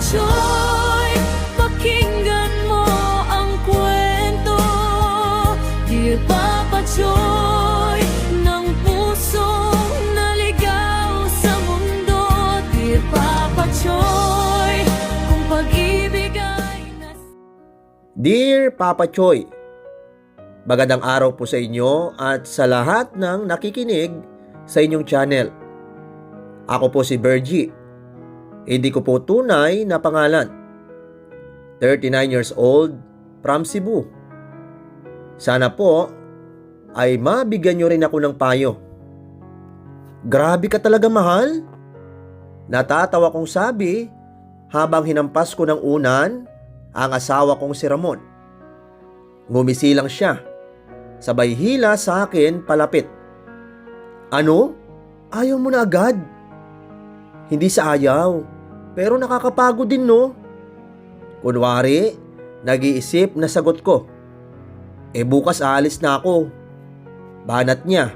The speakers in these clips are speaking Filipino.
Choy, pakinggan mo ang kwento. Dear Papa Choy, ng pusong naligaw sa mundo. Dear Papa Choy, kung pag-ibig ay Dear Papa Choy, magandang araw po sa inyo at sa lahat ng nakikinig sa inyong channel. Ako po si Bergie. Hindi ko po tunay na pangalan. 39 years old from Cebu. Sana po ay mabigyan nyo rin ako ng payo. Grabe ka talaga, mahal. Natatawa kong sabi habang hinampas ko ng unan ang asawa kong si Ramon. Ngumisi lang siya. Sabay hila sa akin palapit. Ano? Ayaw mo na agad? Hindi sa ayaw, pero nakakapagod din, no? Kunwari, nag-iisip na sagot ko. Bukas aalis na ako. Banat niya,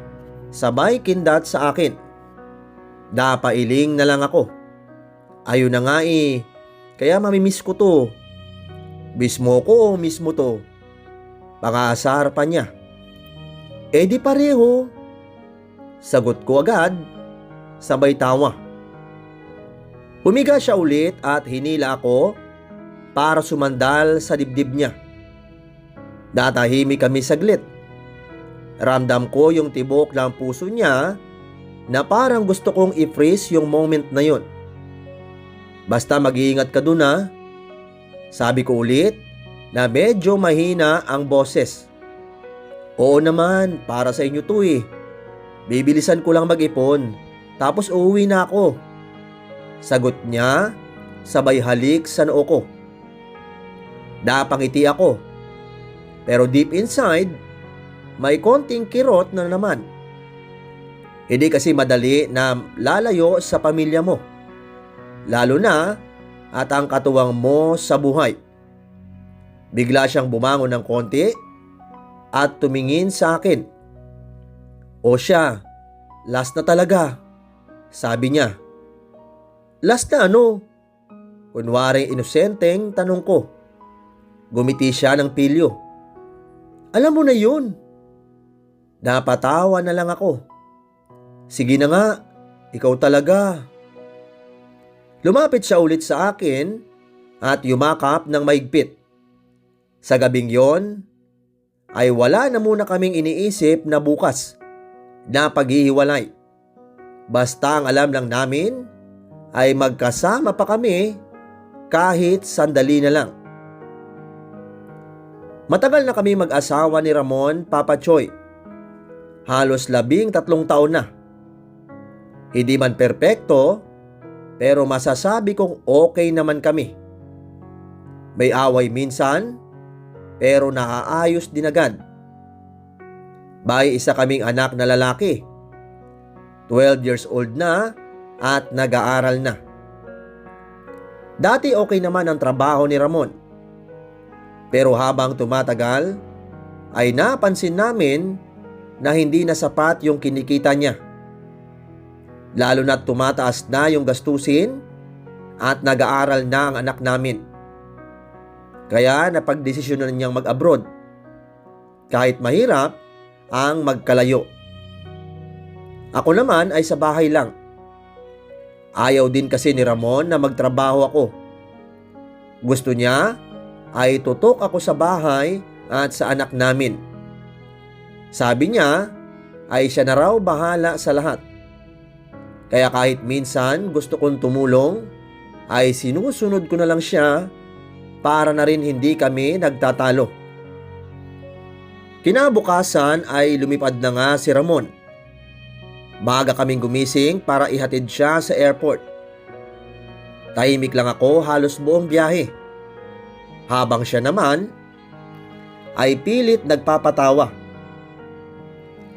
sabay kindat sa akin. Napailing na lang ako. Ayun na nga kaya mamimiss ko to. Mismo ko o mismo to? Pangaasar pa niya. Di pareho. Sagot ko agad, sabay tawa. Humiga siya ulit at hinila ako para sumandal sa dibdib niya. Natahimik kami saglit. Ramdam ko yung tibok ng puso niya na parang gusto kong i-freeze yung moment na yun. Basta mag-iingat ka dun, ha? Sabi ko ulit na medyo mahina ang boses. Oo naman, para sa inyo to Bibilisan ko lang mag-ipon, tapos uuwi na ako. Sagot niya, sabay halik sa noo ko. Napangiti ako. Pero deep inside, may konting kirot na naman. Hindi kasi madali na lalayo sa pamilya mo. Lalo na at ang katuwang mo sa buhay. Bigla siyang bumangon ng konti at tumingin sa akin. O siya, last na talaga, sabi niya. Last na ano? Kunwaring inosenteng tanong ko. Gumiti siya ng pilyo. Alam mo na yun. Napatawa na lang ako. Sige na nga, ikaw talaga. Lumapit siya ulit sa akin at yumakap ng maigpit. Sa gabing yon, ay wala na muna kaming iniisip na bukas na paghihiwalay. Basta ang alam lang namin ay magkasama pa kami kahit sandali na lang. Matagal na kami mag-asawa ni Ramon, Papa Choy. Halos 13 taon na. Hindi man perpekto, pero masasabi kong okay naman kami. May away minsan, pero naaayos din agad. May isa kaming anak na lalaki. 12 years old na at nag-aaral na. Dati okay naman ang trabaho ni Ramon. Pero habang tumatagal, ay napansin namin na hindi na sapat yung kinikita niya. Lalo na't tumataas na yung gastusin at nag-aaral na ang anak namin. Kaya napagdesisyonan niyang mag-abroad. Kahit mahirap ang magkalayo. Ako naman ay sa bahay lang. Ayaw din kasi ni Ramon na magtrabaho ako. Gusto niya ay tutok ako sa bahay at sa anak namin. Sabi niya ay siya na raw bahala sa lahat. Kaya kahit minsan gusto kong tumulong, ay sinusunod ko na lang siya para na rin hindi kami nagtatalo. Kinabukasan ay lumipad na nga si Ramon. Maaga kaming gumising para ihatid siya sa airport. Tahimik lang ako halos buong biyahe. Habang siya naman ay pilit nagpapatawa.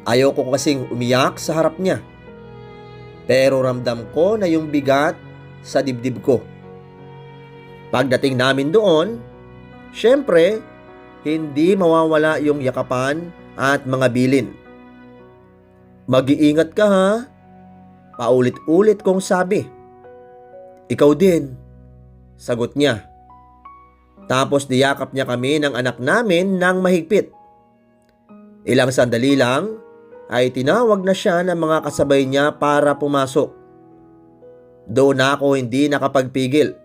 Ayaw ko kasing umiyak sa harap niya. Pero ramdam ko na yung bigat sa dibdib ko. Pagdating namin doon, syempre, hindi mawawala yung yakapan at mga bilin. Mag-iingat ka, ha? Paulit-ulit kong sabi. Ikaw din. sagot niya. Tapos niyakap niya kami ng anak namin ng mahigpit. Ilang sandali lang ay tinawag na siya ng mga kasabay niya para pumasok. Doon ako hindi nakapagpigil.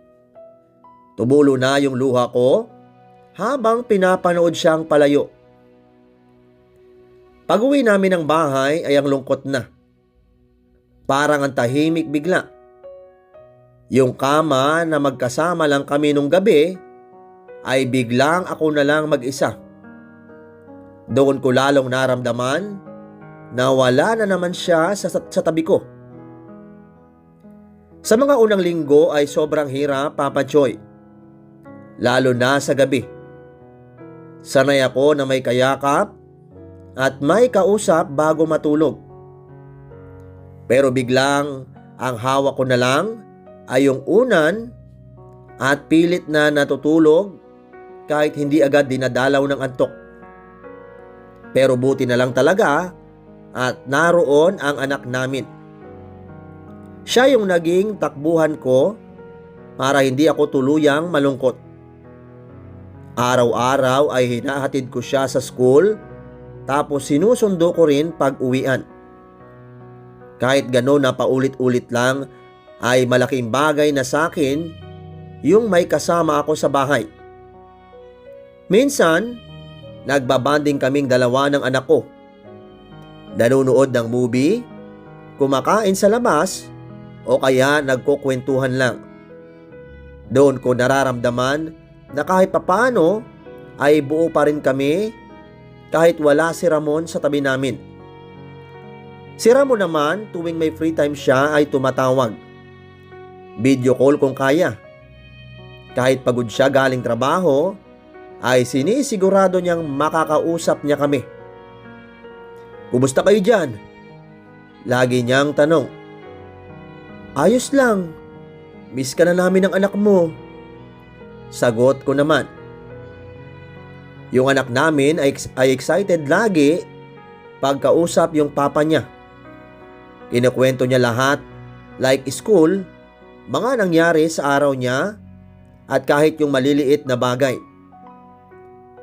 Tumulo na yung luha ko habang pinapanood siyang palayo. Pag-uwi namin ng bahay ay ang lungkot na. Parang ang tahimik bigla. Yung kama na magkasama lang kami nung gabi ay biglang ako na lang mag-isa. Doon ko lalong naramdaman na wala na naman siya sa tabi ko. Sa mga unang linggo ay sobrang hirap, Papa Choy. Lalo na sa gabi. Sanay ako na may kayakap at may kausap bago matulog. Pero biglang ang hawak ko na lang ay yung unan at pilit na natutulog kahit hindi agad dinadalaw ng antok. Pero buti na lang talaga at naroon ang anak namin. Siya yung naging takbuhan ko para hindi ako tuluyang malungkot. Araw-araw ay hinahatid ko siya sa school tapos sinusundo ko rin pag-uwian. Kahit gano'n na paulit-ulit lang ay malaking bagay na sa akin yung may kasama ako sa bahay. Minsan, nagbabanding kaming dalawa ng anak ko. Nanonood ng movie, kumakain sa labas, o kaya nagkukwentuhan lang. Doon ko nararamdaman na kahit papaano ay buo pa rin kami kahit wala si Ramon sa tabi namin. Si Ramon naman tuwing may free time siya ay tumatawag. Video call kung kaya. Kahit pagod siya galing trabaho, ay sinisigurado niyang makakausap niya kami. Kumusta kayo dyan? Lagi niyang tanong. Ayos lang. Miss ka na namin ng anak mo. Sagot ko naman. Yung anak namin ay excited lagi pagkausap yung papa niya. Kinukwento niya lahat like school, mga nangyari sa araw niya at kahit yung maliliit na bagay.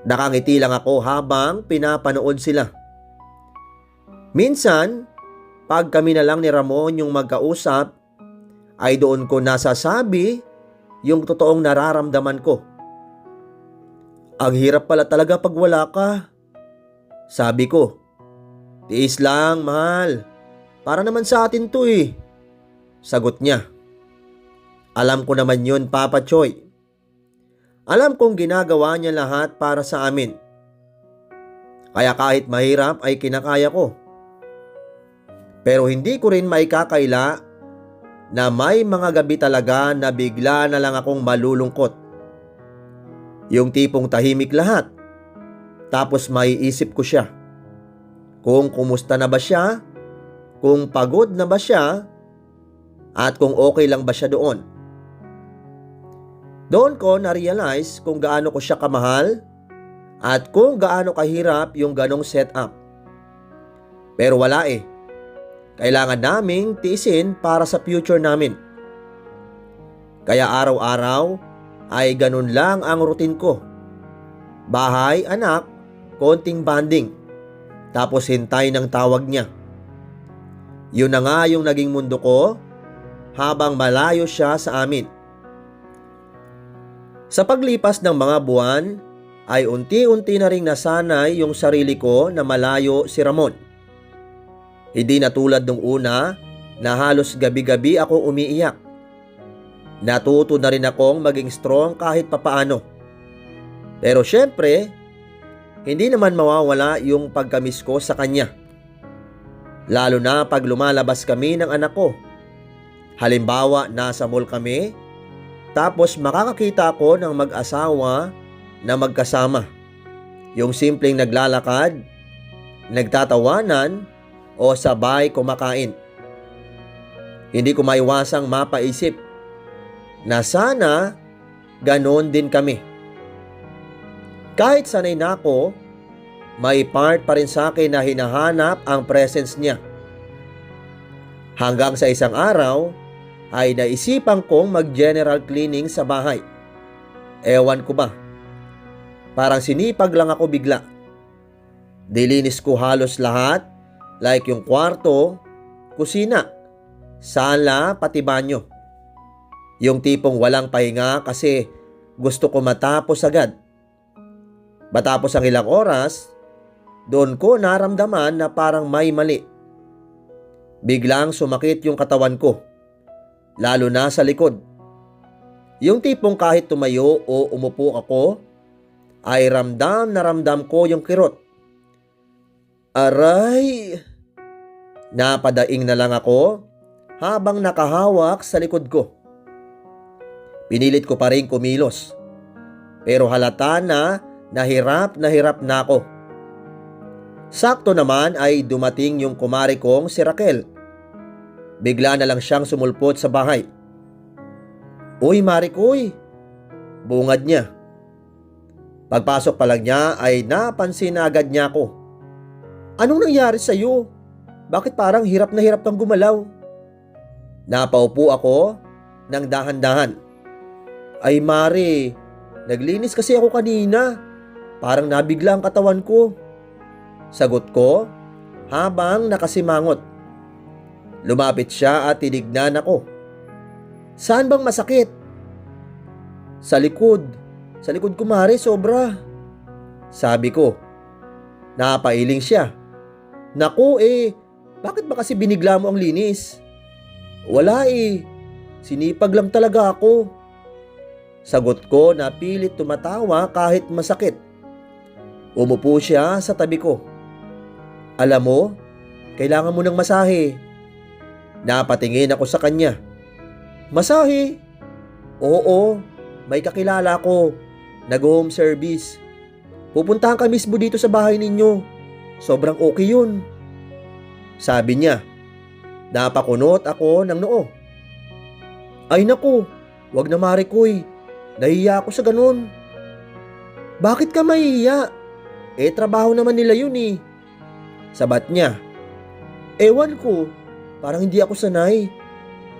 Nakangiti lang ako habang pinapanood sila. Minsan, pag kami na lang ni Ramon yung magkausap, ay doon ko nasasabi yung totoong nararamdaman ko. Ang hirap pala talaga pag wala ka. Sabi ko, tiis lang, mahal. Para naman sa atin to eh. Sagot niya. Alam ko naman yun, Papa Choy. Alam kong ginagawa niya lahat para sa amin. Kaya kahit mahirap ay kinakaya ko. Pero hindi ko rin maikakaila na may mga gabi talaga na bigla na lang akong malulungkot. Yung tipong tahimik lahat. Tapos maiisip ko siya. Kung kumusta na ba siya, kung pagod na ba siya, at kung okay lang ba siya doon. Doon ko na-realize kung gaano ko siya kamahal at kung gaano kahirap yung ganong setup. Pero wala eh. Kailangan naming tiisin para sa future namin. Kaya araw-araw ay ganun lang ang routine ko. Bahay, anak, konting banding. Tapos hintay ng tawag niya. Yun na nga yung naging mundo ko habang malayo siya sa amin. Sa paglipas ng mga buwan ay unti-unti na ring nasanay yung sarili ko na malayo si Ramon. Hindi na tulad nung una na halos gabi-gabi ako umiiyak. Natuto na rin akong maging strong kahit papaano. Pero syempre, hindi naman mawawala yung pagkamiss ko sa kanya. Lalo na pag lumalabas kami ng anak ko. Halimbawa, nasa mall kami, tapos makakakita ako ng mag-asawa na magkasama. Yung simpleng naglalakad, nagtatawanan, o sabay kumakain. Hindi ko maiwasang mapaisip na sana ganon din kami. Kahit sanay na ako, may part pa rin sa akin na hinahanap ang presence niya. Hanggang sa isang araw, ay naisipan kong mag-general cleaning sa bahay. Ewan ko ba, parang sinipag lang ako bigla. Dilinis ko halos lahat, like yung kwarto, kusina, sala, pati banyo. Yung tipong walang pahinga kasi gusto ko matapos agad. Matapos ang ilang oras, doon ko naramdaman na parang may mali. Biglang sumakit yung katawan ko, lalo na sa likod. Yung tipong kahit tumayo o umupo ako, ay ramdam na ramdam ko yung kirot. Aray! Napadaing na lang ako habang nakahawak sa likod ko. Pinilit ko pa rin kumilos, pero halata na hirap na ako. Sakto naman ay dumating yung kumari kong si Raquel. Bigla na lang siyang sumulpot sa bahay. Uy, Marikoy! Bungad niya. Pagpasok pa lang niya ay napansin na agad niya ako. Anong nangyari sa'yo? Bakit parang hirap na hirap kang gumalaw? Napaupo ako ng dahan-dahan. Ay Mari, naglinis kasi ako kanina. Parang nabigla ang katawan ko. Sagot ko habang nakasimangot. Lumapit siya at tinignan ako. Saan bang masakit? Sa likod. Sa likod ko Mari, sobra. Sabi ko. Napailing siya. Naku bakit ba kasi binigla mo ang linis? Wala sinipag lang talaga ako. Sagot ko na pilit tumatawa kahit masakit. Umupo siya sa tabi ko. Alam mo, kailangan mo ng masahe. Napatingin ako sa kanya. Masahe? Oo, may kakilala ko. Nag-home service. Pupuntahan ka mismo dito sa bahay ninyo. Sobrang okay yun. Sabi niya. Napakunot ako ng noo. Ay naku, wag na Marikoy. Nahiya ako sa ganun. Bakit ka mahiya? Trabaho naman nila yun Sabat niya. Ewan ko, parang hindi ako sanay.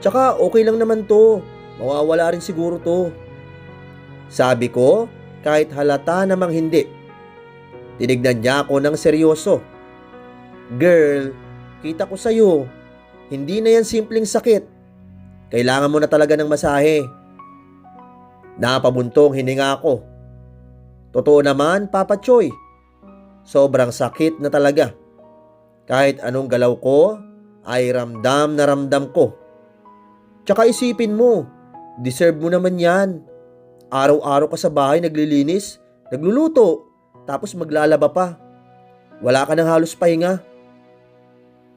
Tsaka okay lang naman to. Mawawala rin siguro to. Sabi ko, kahit halata namang hindi. Tinignan niya ako ng seryoso. Girl, kita ko sa'yo. Hindi na yan simpleng sakit. Kailangan mo na talaga ng masahe. Napabuntong hininga ako. Totoo naman, Papa Choy. Sobrang sakit na talaga. Kahit anong galaw ko, ay ramdam na ramdam ko. Tsaka isipin mo, deserve mo naman yan. Araw-araw ka sa bahay naglilinis, nagluluto, tapos maglalaba pa. Wala ka nang halos pahinga.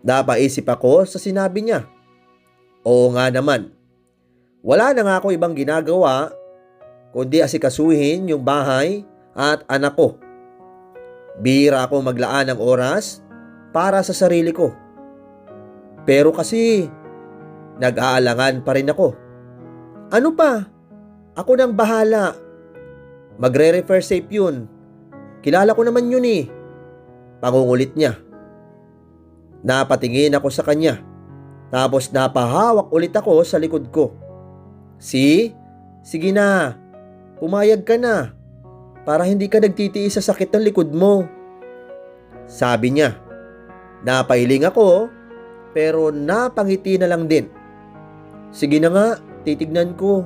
Napaisip ako sa sinabi niya. Oo nga naman. Wala na nga ako ibang ginagawa, kundi asikasuhin yung bahay at anak ko. Bihira ako maglaan ng oras para sa sarili ko. Pero kasi, nag-aalangan pa rin ako. Ano pa? Ako nang bahala. Magre-refer safe yun. Kilala ko naman yun Pangungulit niya. Napatingin ako sa kanya. Tapos napahawak ulit ako sa likod ko. Sige na. Pumayag ka na. Para hindi ka nagtitiis sa sakit ng likod mo. Sabi niya. Napailing ako, pero napangiti na lang din. Sige na nga, titignan ko.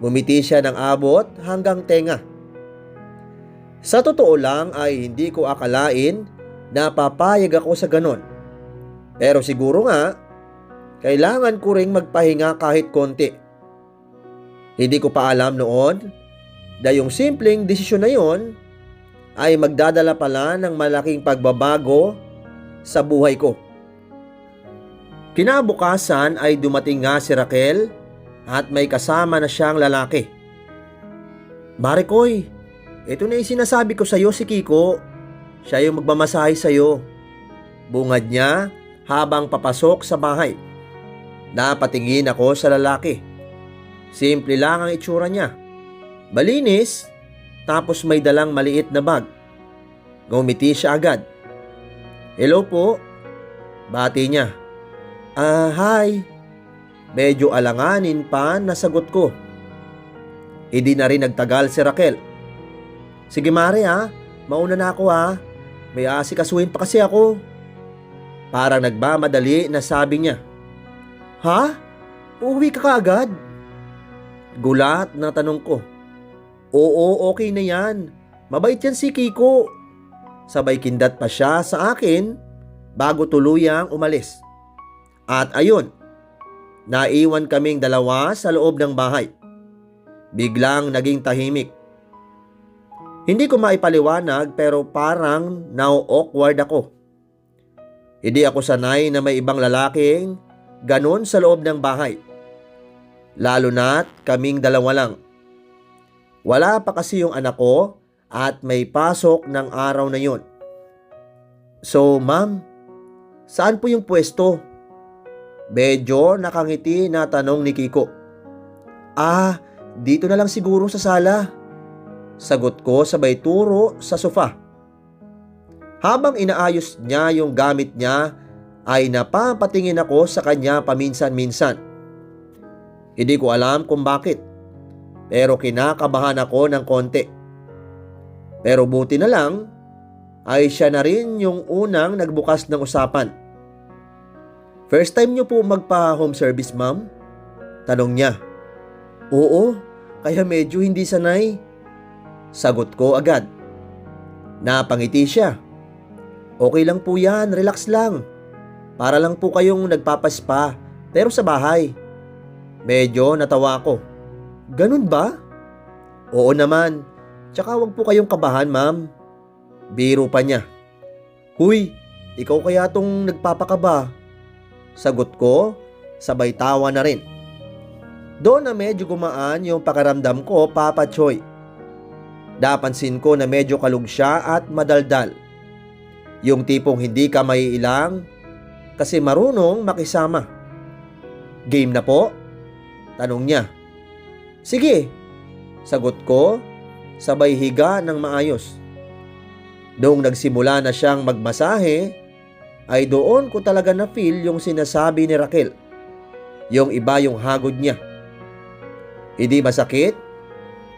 Ngumiti siya ng abot hanggang tenga. Sa totoo lang ay hindi ko akalain na papayag ako sa ganon. Pero siguro nga, kailangan ko ring magpahinga kahit konti. Hindi ko pa alam noon na yung simpleng desisyon na yon ay magdadala pala ng malaking pagbabago sa buhay ko. Kinabukasan ay dumating nga si Raquel at may kasama na siyang lalaki. Marikoy, ito na yung sinasabi ko sa'yo si Kiko. Siya yung magmamasahe sa'yo. Bungad niya habang papasok sa bahay. Napatingin ako sa lalaki. Simple lang ang itsura niya. Malinis, tapos may dalang maliit na bag. Ngumiti siya agad. Hello po. Bati niya. Hi. Medyo alanganin pa na sagot ko. Hindi na rin nagtagal si Raquel. Sige Mare mauna na ako may asikasuhin pa kasi ako. Parang nagmamadali na sabi niya. Ha? Uuwi ka kaagad? Gulat na tanong ko. Oo, okay na yan. Mabait yan si Kiko. Sabay kindat pa siya sa akin bago tuluyang umalis. At ayun, naiwan kaming dalawa sa loob ng bahay. Biglang naging tahimik. Hindi ko maipaliwanag pero parang now-awkward ako. Hindi ako sanay na may ibang lalaking ganon sa loob ng bahay. Lalo na't kaming dalawa lang. Wala pa kasi yung anak ko at may pasok ng araw na yun. So ma'am, saan po yung pwesto? Medyo nakangiti na tanong ni Kiko. Dito na lang siguro sa sala. Sagot ko sabay turo sa sofa. Habang inaayos niya yung gamit niya, ay napapatingin ako sa kanya paminsan-minsan. Hindi ko alam kung bakit, pero kinakabahan ako ng konti. Pero buti na lang, ay siya na rin yung unang nagbukas ng usapan. First time niyo po magpa-home service, ma'am? Tanong niya. Oo, kaya medyo hindi sanay. Sagot ko agad. Napangiti siya. Okay lang po yan, relax lang. Para lang po kayong nagpapaspa, pero sa bahay. Medyo natawa ako. Ganun ba? Oo naman, tsaka wag po kayong kabahan ma'am. Biro pa niya. Huy, ikaw kaya tong nagpapakaba? Sagot ko, sabay tawa na rin. Doon na medyo gumaan yung pakiramdam ko, Papa Choy. Napansin ko na medyo kalug siya at madaldal. Yung tipong hindi ka maiilang kasi marunong makisama. Game na po? Tanong niya. Sige, sagot ko, sabay higa ng maayos. Noong nagsimula na siyang magmasahe, ay doon ko talaga na-feel yung sinasabi ni Raquel. Yung iba yung hagod niya. Hindi masakit,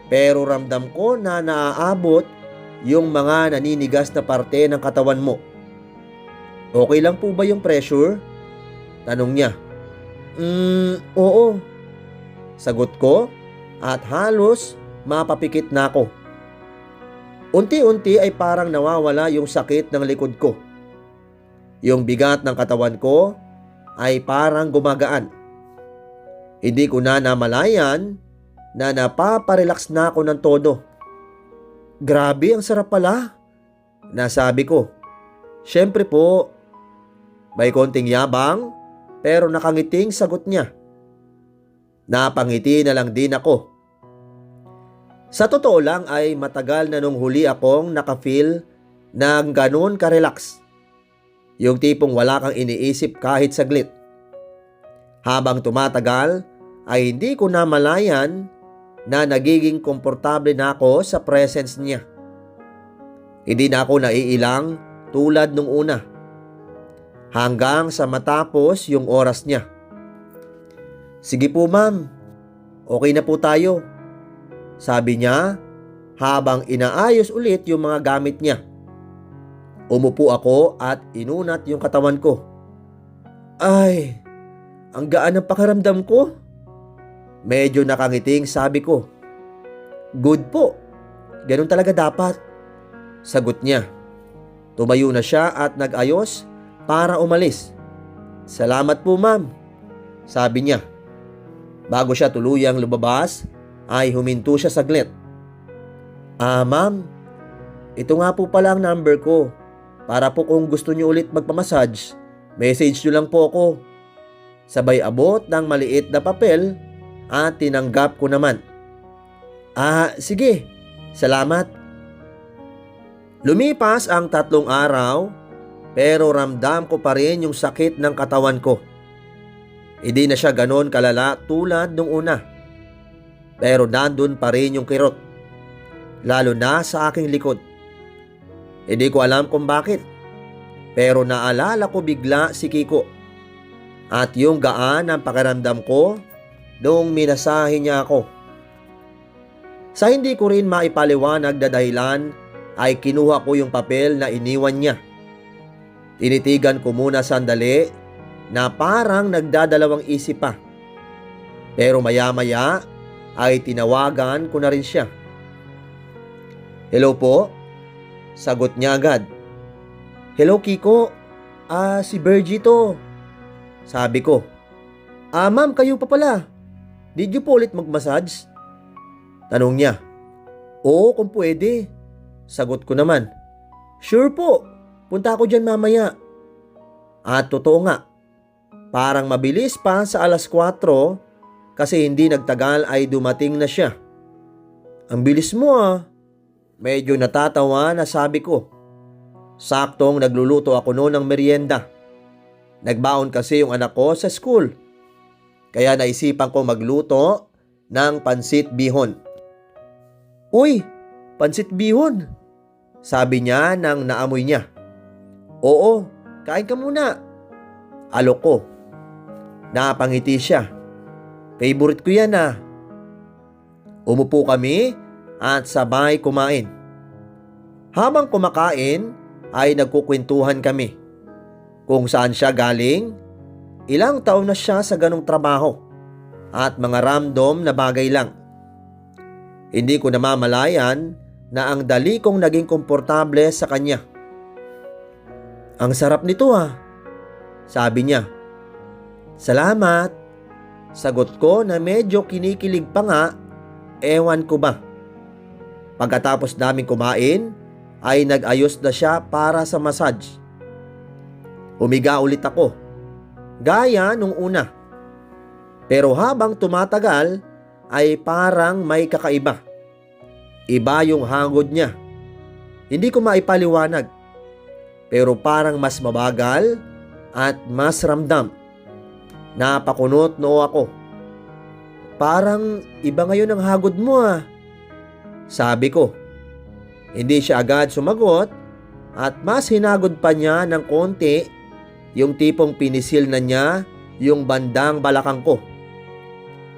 pero ramdam ko na naaabot yung mga naninigas na parte ng katawan mo. Okay lang po ba yung pressure? Tanong niya. Oo. Sagot ko at halos mapapikit na ako. Unti-unti ay parang nawawala yung sakit ng likod ko. Yung bigat ng katawan ko ay parang gumagaan. Hindi ko na namalayan na napaparelax na ako ng todo. Grabe, ang sarap pala. Nasabi ko. Siyempre po. May konting yabang, pero nakangiting sagot niya. Napangiti na lang din ako. Sa totoo lang ay matagal na nung huli akong nakafeel ng ganun ka-relax. Yung tipong wala kang iniisip kahit saglit. Habang tumatagal ay hindi ko namalayan na nagiging komportable na ako sa presence niya. Hindi na ako naiilang tulad nung una. Hanggang sa matapos yung oras niya. Sige po ma'am, okay na po tayo. Sabi niya habang inaayos ulit yung mga gamit niya. Umupo ako at inunat yung katawan ko. Ay, ang gaan ng pakiramdam ko. Medyo nakangiting sabi ko. Good po, ganun talaga dapat. Sagot niya. Tumayo na siya at nag-ayos para umalis. Salamat po ma'am, sabi niya. Bago siya tuluyang lumabas, ay huminto siya saglit. Ma'am, ito nga po pala ang number ko. Para po kung gusto niyo ulit magpamassage, message niyo lang po ako. Sabay abot ng maliit na papel at tinanggap ko naman. Sige, salamat. Lumipas ang 3 araw, pero ramdam ko pa rin yung sakit ng katawan ko. Hindi na siya ganon kalala tulad nung una. Pero nandun pa rin yung kirot. Lalo na sa aking likod. Hindi ko alam kung bakit. Pero naalala ko bigla si Kiko. at yung gaan ang pakiramdam ko noong minasahe niya ako. Sa hindi ko rin maipaliwanag na dahilan ay kinuha ko yung papel na iniwan niya. Tinitigan ko muna sandali na parang nagdadalawang isip pa. Pero maya-maya ay tinawagan ko na rin siya. "Hello po?" Sagot niya agad. "Hello Kiko, si Bergie to." Sabi ko. Ma'am, kayo pa pala. Did you po ulit mag-massage?" Tanong niya. "Oo, kung pwede." Sagot ko naman. "Sure po, punta ako dyan mamaya." At totoo nga, parang mabilis pa sa 4:00 kasi hindi nagtagal ay dumating na siya. "Ang bilis mo ah." Medyo natatawa na sabi ko. Saktong nagluluto ako noon ng merienda. Nagbaon kasi yung anak ko sa school. Kaya naisipan ko magluto ng pansit bihon. "Uy, pansit bihon," sabi niya nang naamoy niya. "Oo, kain ka muna." Alok ko. Napangiti siya. "Favorite ko yan ah." Umupo kami at sabay kumain. Habang kumakain ay nagkukwentuhan kami. Kung saan siya galing, ilang taon na siya sa ganong trabaho, at mga random na bagay lang. Hindi ko namamalayan na ang dali kong naging komportable sa kanya. "Ang sarap nito ah," sabi niya. "Salamat," sagot ko na medyo kinikilig pa nga, ewan ko ba. Pagkatapos namin kumain, ay nag-ayos na siya para sa massage. Humiga ulit ako, gaya nung una. Pero habang tumatagal, ay parang may kakaiba. Iba yung hangod niya. Hindi ko maipaliwanag, pero parang mas mabagal at mas ramdam. Napakunot noo ako. "Parang iba ngayon ang hagod mo ah," sabi ko. Hindi siya agad sumagot at mas hinagod pa niya ng konti, yung tipong pinisil na niya yung bandang balakang ko.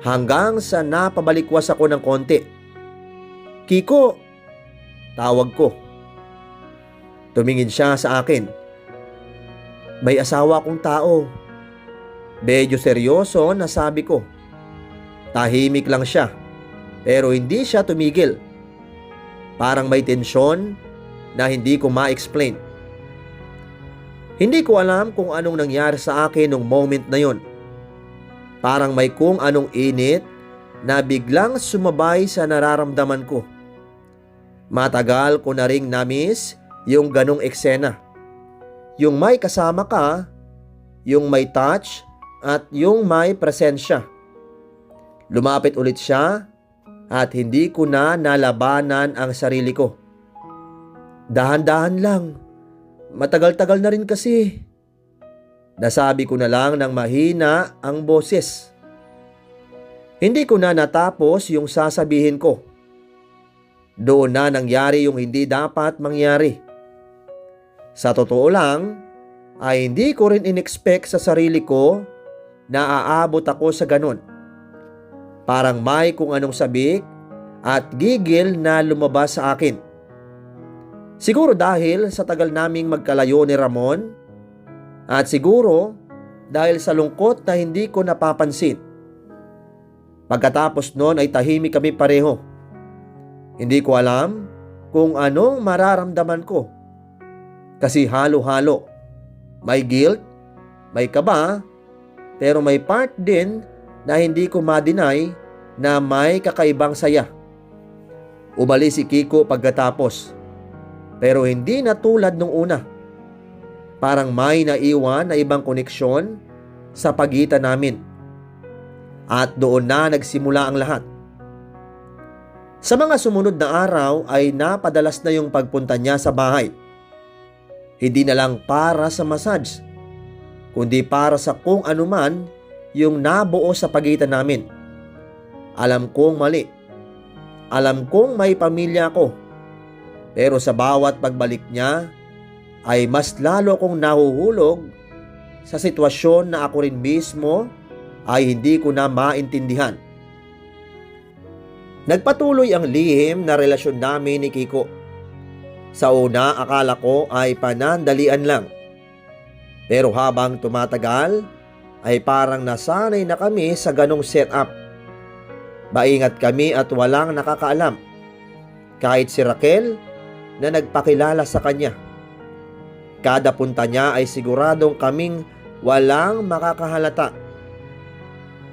Hanggang sa napabalikwas ako ng konti. "Kiko," tawag ko. Tumingin siya sa akin. "May asawa akong tao." Medyo seryoso na sabi ko. Tahimik lang siya, pero hindi siya tumigil. Parang may tensyon na hindi ko ma-explain. Hindi ko alam kung anong nangyari sa akin nung moment na yon. Parang may kung anong init na biglang sumabay sa nararamdaman ko. Matagal ko na ring na-miss yung ganong eksena. Yung may kasama ka, yung may touch, at yung may presensya. Lumapit ulit siya at hindi ko na nalabanan ang sarili ko. "Dahan-dahan lang. Matagal-tagal na rin kasi." Nasabi ko na lang ng mahina ang boses. Hindi ko na natapos yung sasabihin ko. Doon na nangyari yung hindi dapat mangyari. Sa totoo lang, ay hindi ko rin in-expect sa sarili ko na aabot ako sa ganon. Parang may kung anong sabik at gigil na lumabas sa akin. Siguro dahil sa tagal naming magkalayo ni Ramon, at siguro dahil sa lungkot na hindi ko napapansin. Pagkatapos noon ay tahimik kami pareho. Hindi ko alam kung anong mararamdaman ko. Kasi halo-halo. May guilt, may kaba, pero may part din na hindi ko ma-deny na may kakaibang saya. Umalis si Kiko pagkatapos, pero hindi na tulad nung una. Parang may naiwan na ibang koneksyon sa pagitan namin. At doon na nagsimula ang lahat. Sa mga sumunod na araw ay napadalas na yung pagpunta niya sa bahay. Hindi na lang para sa massage, kundi para sa kung anuman yung nabuo sa pagitan namin. Alam kong mali. Alam kong may pamilya ko. Pero sa bawat pagbalik niya, ay mas lalo kong nahuhulog sa sitwasyon na ako rin mismo ay hindi ko na maintindihan. Nagpatuloy ang lihim na relasyon namin ni Kiko. Sa una, akala ko ay panandalian lang. Pero habang tumatagal, ay parang nasanay na kami sa ganong setup. Maingat kami at walang nakakaalam. Kahit si Raquel na nagpakilala sa kanya. Kada punta niya ay siguradong kaming walang makakahalata.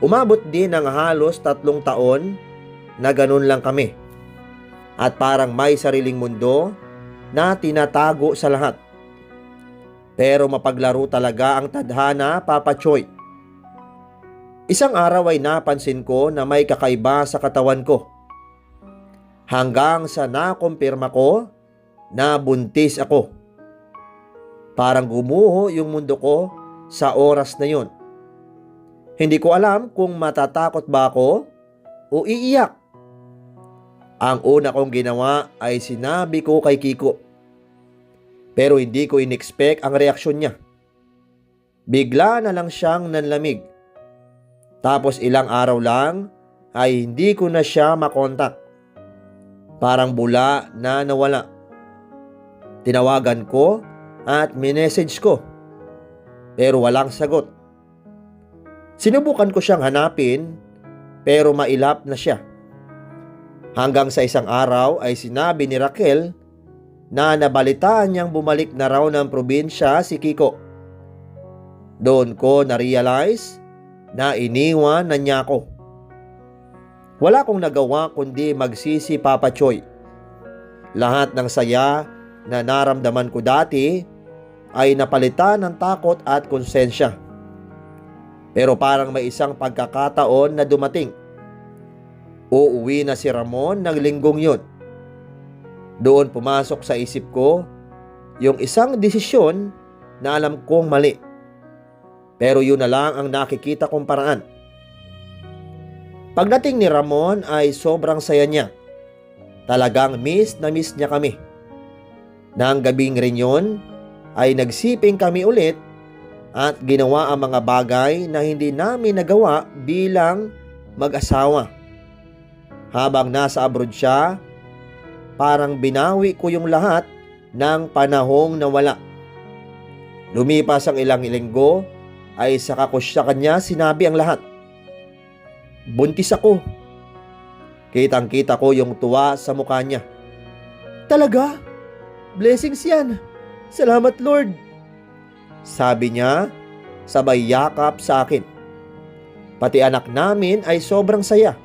Umabot din ng halos 3 taon na ganun lang kami. At parang may sariling mundo na tinatago sa lahat. Pero mapaglaro talaga ang tadhana, Papa Choy. Isang araw ay napansin ko na may kakaiba sa katawan ko. Hanggang sa nakumpirma ko na buntis ako. Parang gumuho yung mundo ko sa oras na yon. Hindi ko alam kung matatakot ba ako o iiyak. Ang una kong ginawa ay sinabi ko kay Kiko. Pero hindi ko in-expect ang reaksyon niya. Bigla na lang siyang nanlamig. Tapos ilang araw lang ay hindi ko na siya makontak. Parang bula na nawala. Tinawagan ko at minessage ko. Pero walang sagot. Sinubukan ko siyang hanapin pero mailap na siya. Hanggang sa isang araw ay sinabi ni Raquel na nabalitaan niyang bumalik na raw ng probinsya si Kiko. Doon ko na-realize na iniwan na niya ako. Wala akong nagawa kundi magsisi, Papa Choy. Lahat ng saya na naramdaman ko dati ay napalitan ng takot at konsensya. Pero parang may isang pagkakataon na dumating. Uuwi na si Ramon ng linggong yun. Doon pumasok sa isip ko yung isang desisyon na alam kong mali. Pero yun na lang ang nakikita kong paraan. Pagdating ni Ramon ay sobrang saya niya. Talagang miss na miss niya kami. Nang gabing rin yun ay nagsiping kami ulit at ginawa ang mga bagay na hindi namin nagawa bilang mag-asawa. Habang nasa abroad siya, parang binawi ko yung lahat ng panahong nawala. Lumipas ang ilang linggo ay saka ko sa kanya sinabi ang lahat. Buntis ako. Kitang-kita ko yung tuwa sa mukha niya. Talaga? Blessings yan. Salamat, Lord. Sabi niya, sabay yakap sa akin. Pati anak namin ay sobrang saya.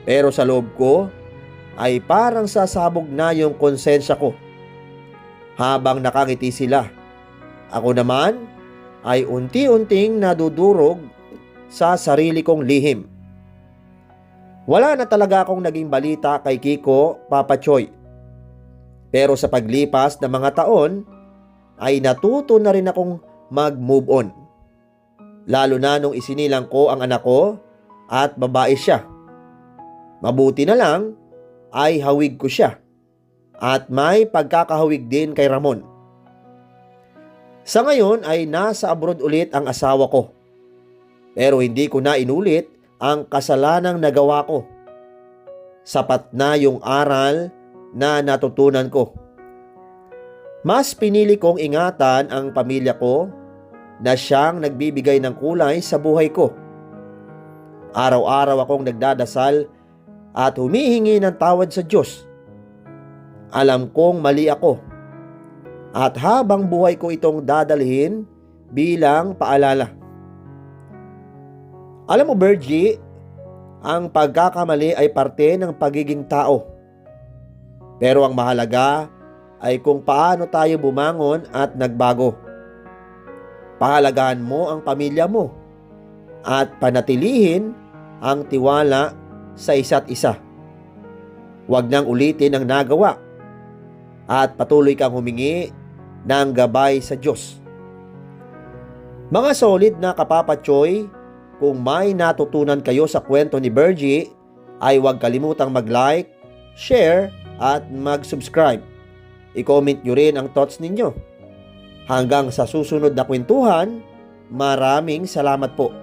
Pero sa loob ko ay parang sasabog na yung konsensya ko. Habang nakangiti sila, ako naman ay unti-unting nadudurog sa sarili kong lihim. Wala na talaga akong naging balita kay Kiko, Papa Choy. Pero sa paglipas ng mga taon, ay natuto na rin akong mag-move on. Lalo na nung isinilang ko ang anak ko at babae siya. Mabuti na lang ay hawig ko siya at may pagkakahawig din kay Ramon. Sa ngayon ay nasa abroad ulit ang asawa ko. Pero hindi ko na inulit ang kasalanang nagawa ko. Sapat na yung aral na natutunan ko. Mas pinili kong ingatan ang pamilya ko na siyang nagbibigay ng kulay sa buhay ko. Araw-araw akong nagdadasal at humihingi ng tawad sa Diyos. Alam kong mali ako. At habang buhay ko itong dadalhin bilang paalala. Alam mo, Bergie, ang pagkakamali ay parte ng pagiging tao. Pero ang mahalaga ay kung paano tayo bumangon at nagbago. Pahalagahan mo ang pamilya mo at panatilihin ang tiwala sa isa't isa. Huwag nang ulitin ang nagawa at patuloy kang humingi ng gabay sa Diyos. Mga solid na kapapa Choy, kung may natutunan kayo sa kwento ni Bergie, ay huwag kalimutang mag-like, share, at mag-subscribe. I-comment nyo rin ang thoughts ninyo. Hanggang sa susunod na kwentuhan, maraming salamat po.